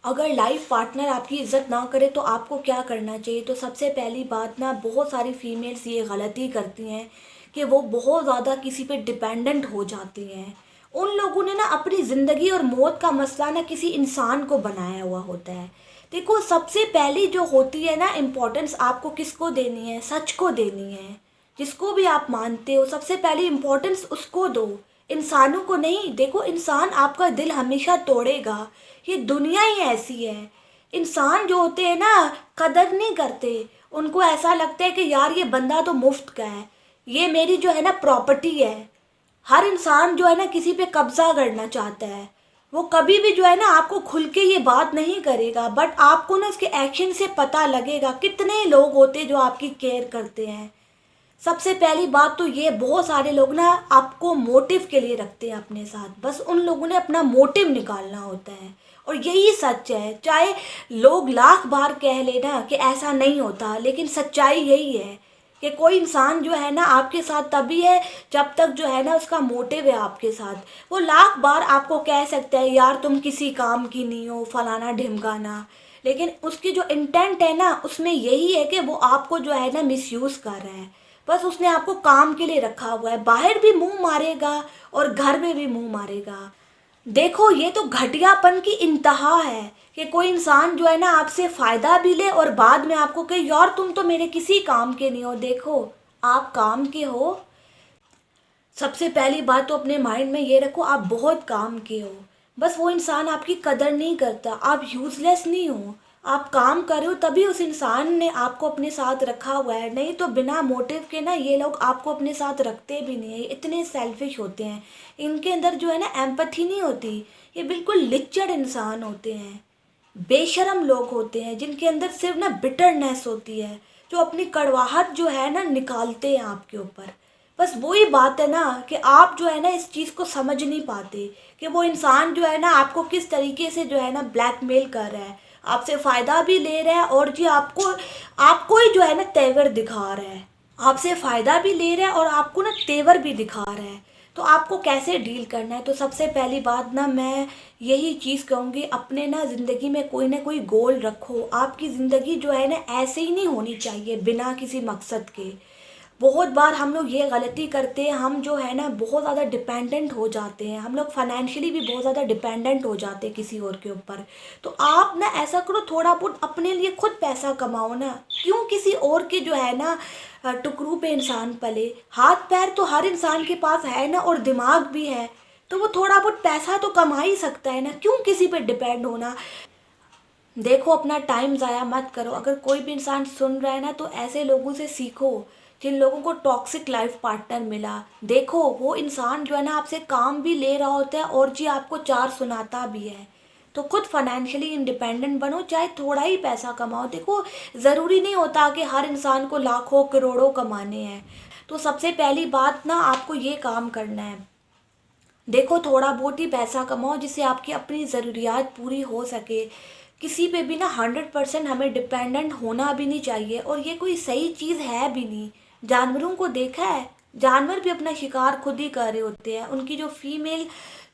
अगर life partner आपकी इज़्ज़त ना करे तो आपको क्या करना चाहिए? तो सबसे पहली बात ना, बहुत सारी फीमेल्स ये गलती करती हैं कि वो बहुत ज़्यादा किसी पे डिपेंडेंट हो जाती हैं। उन लोगों ने ना अपनी ज़िंदगी और मौत का मसला ना किसी इंसान को बनाया हुआ होता है। देखो, सबसे पहली जो होती है ना इम्पोर्टेंस, आपको किसको देनी है? सच को देनी है। जिसको भी आप मानते हो सबसे पहली इम्पोर्टेंस उसको दो, इंसानों को नहीं। देखो, इंसान आपका दिल हमेशा तोड़ेगा, ये दुनिया ही ऐसी है। इंसान जो होते हैं ना, कदर नहीं करते। उनको ऐसा लगता है कि यार ये बंदा तो मुफ्त का है, ये मेरी जो है ना प्रॉपर्टी है। हर इंसान जो है ना किसी पे कब्जा करना चाहता है। वो कभी भी जो है ना आपको खुल के ये बात नहीं करेगा, बट आपको ना उसके एक्शन से पता लगेगा कितने लोग होते हैं जो आपकी केयर करते हैं। सबसे पहली बात तो ये, बहुत सारे लोग ना आपको मोटिव के लिए रखते हैं अपने साथ, बस उन लोगों ने अपना मोटिव निकालना होता है। और यही सच है, चाहे लोग लाख बार कह लेना कि ऐसा नहीं होता, लेकिन सच्चाई यही है कि कोई इंसान जो है ना आपके साथ तभी है जब तक जो है ना उसका मोटिव है आपके साथ। वो लाख बार आपको कह सकता है यार तुम किसी काम की नहीं हो, फलाना ढिमकाना, लेकिन उसकी जो इंटेंट है ना उसमें यही है कि वो आपको जो है ना मिसयूज़ कर रहा है। बस उसने आपको काम के लिए रखा हुआ है, बाहर भी मुंह मारेगा और घर में भी मुंह मारेगा। देखो, ये तो घटियापन की इंतहा है कि कोई इंसान जो है ना आपसे फ़ायदा भी ले और बाद में आपको कहे यार तुम तो मेरे किसी काम के नहीं हो। देखो, आप काम के हो। सबसे पहली बात तो अपने माइंड में ये रखो, आप बहुत काम के हो। बस वो इंसान आपकी कदर नहीं करता, आप यूज़लेस नहीं हो। आप काम कर रहे हो तभी उस इंसान ने आपको अपने साथ रखा हुआ है, नहीं तो बिना मोटिव के ना ये लोग आपको अपने साथ रखते भी नहीं है। ये इतने सेल्फिश होते हैं, इनके अंदर जो है ना एम्पैथी नहीं होती। ये बिल्कुल लिच्चड़ इंसान होते हैं, बेशरम लोग होते हैं जिनके अंदर सिर्फ ना बिटरनेस होती है, जो अपनी कड़वाहट जो है ना निकालते हैं आपके ऊपर। बस वही बात है ना कि आप जो है ना इस चीज़ को समझ नहीं पाते कि वो इंसान जो है ना आपको किस तरीके से जो है ना ब्लैकमेल कर रहा है, आपसे फ़ायदा भी ले रहा है और जी आपको आपको ही जो है ना तेवर दिखा रहा है। आपसे फ़ायदा भी ले रहा है और आपको ना तेवर भी दिखा रहा है। तो आपको कैसे डील करना है? तो सबसे पहली बात ना, मैं यही चीज़ कहूँगी, अपने ना ज़िंदगी में कोई ना कोई गोल रखो। आपकी ज़िंदगी जो है ना ऐसे ही नहीं होनी चाहिए बिना किसी मकसद के। बहुत बार हम लोग ये गलती करते हैं, हम जो है ना बहुत ज़्यादा डिपेंडेंट हो जाते हैं। हम लोग फाइनेंशियली भी बहुत ज़्यादा डिपेंडेंट हो जाते हैं किसी और के ऊपर। तो आप ना ऐसा करो, थोड़ा बहुत अपने लिए खुद पैसा कमाओ ना। क्यों किसी और के जो है ना टुकड़ों पे इंसान पले? हाथ पैर तो हर इंसान के पास है ना, और दिमाग भी है, तो वो थोड़ा बहुत पैसा तो कमा ही सकता है ना। क्यों किसी पे डिपेंड होना? देखो, अपना टाइम ज़ाया मत करो। अगर कोई भी इंसान सुन रहा है ना तो ऐसे लोगों से सीखो जिन लोगों को टॉक्सिक लाइफ पार्टनर मिला। देखो, वो इंसान जो है ना आपसे काम भी ले रहा होता है और जी आपको चार सुनाता भी है। तो खुद फाइनेंशियली इंडिपेंडेंट बनो, चाहे थोड़ा ही पैसा कमाओ। देखो, ज़रूरी नहीं होता कि हर इंसान को लाखों करोड़ों कमाने हैं। तो सबसे पहली बात ना, आपको ये काम करना है। देखो, थोड़ा बहुत ही पैसा कमाओ जिससे आपकी अपनी ज़रूरियात पूरी हो सके। किसी पे भी ना 100% हमें डिपेंडेंट होना भी नहीं चाहिए, और ये कोई सही चीज़ है भी नहीं। जानवरों को देखा है, जानवर भी अपना शिकार खुद ही कर रहे होते हैं। उनकी जो फीमेल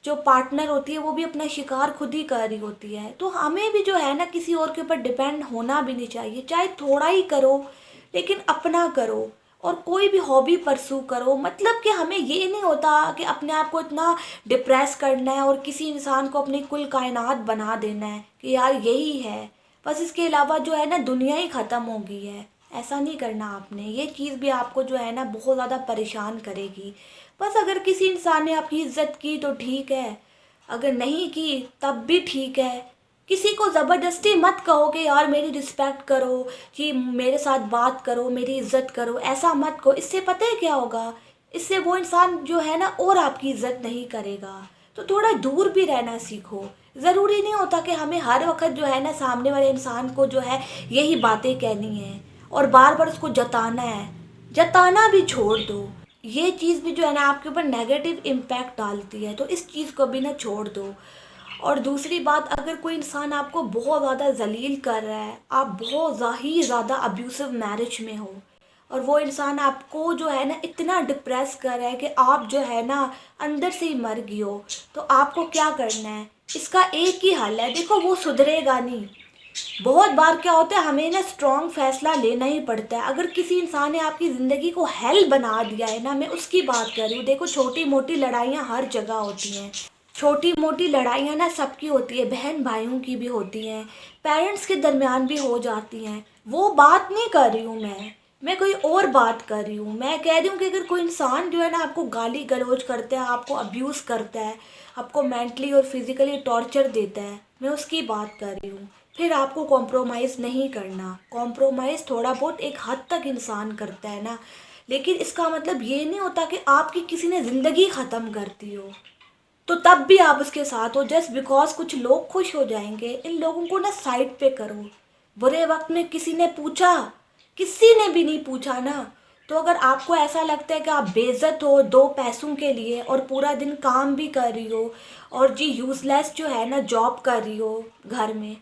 जो पार्टनर होती है वो भी अपना शिकार खुद ही कर रही होती है। तो हमें भी जो है ना किसी और के ऊपर डिपेंड होना भी नहीं चाहिए। चाहे थोड़ा ही करो, लेकिन अपना करो। और कोई भी हॉबी परसू करो। मतलब कि हमें ये नहीं होता कि अपने आप को इतना डिप्रेस करना है और किसी इंसान को अपनी कुल कायनात बना देना है कि यार यही है, बस इसके अलावा जो है ना दुनिया ही ख़त्म हो गई है। ऐसा नहीं करना आपने। ये चीज़ भी आपको जो है ना बहुत ज़्यादा परेशान करेगी। बस अगर किसी इंसान ने आपकी इज्जत की तो ठीक है, अगर नहीं की तब भी ठीक है। किसी को ज़बरदस्ती मत कहो कि यार मेरी रिस्पेक्ट करो, कि मेरे साथ बात करो, मेरी इज्जत करो, ऐसा मत कहो। इससे पता है क्या होगा? इससे वो इंसान जो है ना और आपकी इज्जत नहीं करेगा। तो थोड़ा दूर भी रहना सीखो। ज़रूरी नहीं होता कि हमें हर वक्त जो है ना सामने वाले इंसान को जो है यही बातें कहनी है और बार बार उसको जताना है। जताना भी छोड़ दो। ये चीज़ भी जो है ना आपके ऊपर नेगेटिव इम्पैक्ट डालती है, तो इस चीज़ को भी ना छोड़ दो। और दूसरी बात, अगर कोई इंसान आपको बहुत ज़्यादा जलील कर रहा है, आप बहुत ही ज़्यादा अब्यूसिव मैरिज में हो, और वो इंसान आपको जो है ना इतना डिप्रेस कर रहा है कि आप जो है ना अंदर से ही मर गई हो, तो आपको क्या करना है? इसका एक ही हल है, देखो वो सुधरेगा नहीं। बहुत बार क्या होता है, हमें ना स्ट्रॉन्ग फैसला लेना ही पड़ता है। अगर किसी इंसान ने आपकी ज़िंदगी को हेल बना दिया है ना, मैं उसकी बात कर रही हूँ। देखो छोटी मोटी लड़ाइयाँ हर जगह होती हैं, छोटी मोटी लड़ाइयाँ ना सबकी होती है, बहन भाइयों की भी होती हैं, पेरेंट्स के दरमियान भी हो जाती हैं। वो बात नहीं कर रही हूँ मैं कोई और बात कर रही हूँ। मैं कह रही हूँ कि अगर कोई इंसान जो है ना आपको गाली गलौज करता है, आपको अब्यूज़ करता है, आपको मेंटली और फिज़िकली टॉर्चर देता है, मैं उसकी बात कर रही हूँ। फिर आपको कॉम्प्रोमाइज़ नहीं करना। कॉम्प्रोमाइज़ थोड़ा बहुत एक हद तक इंसान करता है ना, लेकिन इसका मतलब ये नहीं होता कि आपकी किसी ने ज़िंदगी ख़त्म कर दी हो तो तब भी आप उसके साथ हो जस्ट बिकॉज कुछ लोग खुश हो जाएंगे। इन लोगों को ना साइड पे करो। बुरे वक्त में किसी ने पूछा, किसी ने भी नहीं पूछा ना। तो अगर आपको ऐसा लगता है कि आप बेइज्जत हो दो पैसों के लिए और पूरा दिन काम भी कर रही हो और जी यूज़लेस जो है ना जॉब कर रही हो, घर में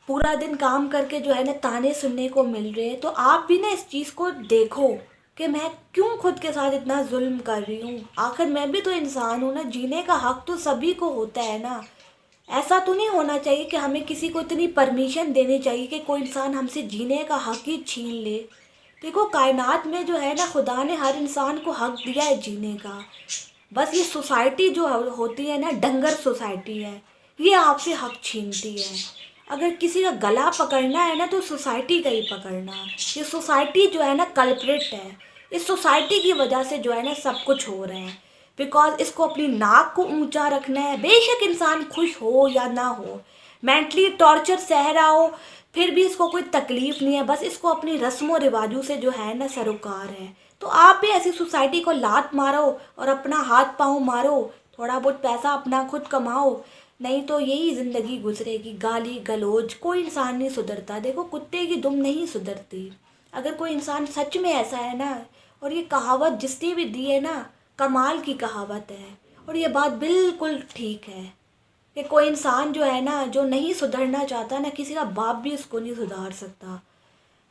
पूरा दिन काम करके जो है ना ताने सुनने को मिल रहे हैं, तो आप भी ना इस चीज़ को देखो कि मैं क्यों खुद के साथ इतना जुल्म कर रही हूँ। आखिर मैं भी तो इंसान हूँ ना, जीने का हक तो सभी को होता है ना। ऐसा तो नहीं होना चाहिए कि हमें किसी को इतनी परमिशन देनी चाहिए कि कोई इंसान हमसे जीने का हक ही छीन ले। देखो कायनात में जो है ना खुदा ने हर इंसान को हक दिया है जीने का। बस ये सोसाइटी जो होती है ना, डंगर सोसाइटी है, ये आपसे हक छीनती है। अगर किसी का गला पकड़ना है ना तो सोसाइटी का ही पकड़ना। ये सोसाइटी जो है ना कल्प्रिट है। इस सोसाइटी की वजह से जो है ना सब कुछ हो रहा है, बिकॉज इसको अपनी नाक को ऊंचा रखना है। बेशक इंसान खुश हो या ना हो, मेंटली टॉर्चर सह रहा हो, फिर भी इसको कोई तकलीफ नहीं है। बस इसको अपनी रस्मों रिवाजों से जो है ना सरोकार है। तो आप भी ऐसी सोसाइटी को लात मारो और अपना हाथ पाँव मारो, थोड़ा बहुत पैसा अपना खुद कमाओ, नहीं तो यही ज़िंदगी गुजरेगी। गाली गलौज, कोई इंसान नहीं सुधरता। देखो कुत्ते की दुम नहीं सुधरती। अगर कोई इंसान सच में ऐसा है ना, और ये कहावत जिसने भी दी है ना, कमाल की कहावत है, और ये बात बिल्कुल ठीक है कि कोई इंसान जो है ना, जो नहीं सुधरना चाहता ना, किसी का बाप भी उसको नहीं सुधार सकता।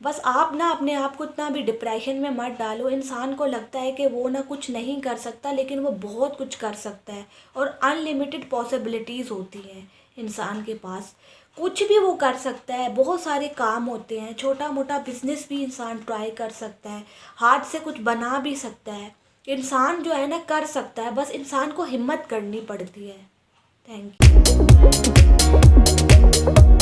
बस आप ना अपने आप को इतना भी डिप्रेशन में मत डालो। इंसान को लगता है कि वो ना कुछ नहीं कर सकता, लेकिन वो बहुत कुछ कर सकता है और अनलिमिटेड पॉसिबिलिटीज़ होती हैं इंसान के पास। कुछ भी वो कर सकता है, बहुत सारे काम होते हैं। छोटा मोटा बिजनेस भी इंसान ट्राई कर सकता है, हाथ से कुछ बना भी सकता है। इंसान जो है ना कर सकता है, बस इंसान को हिम्मत करनी पड़ती है। Thank you.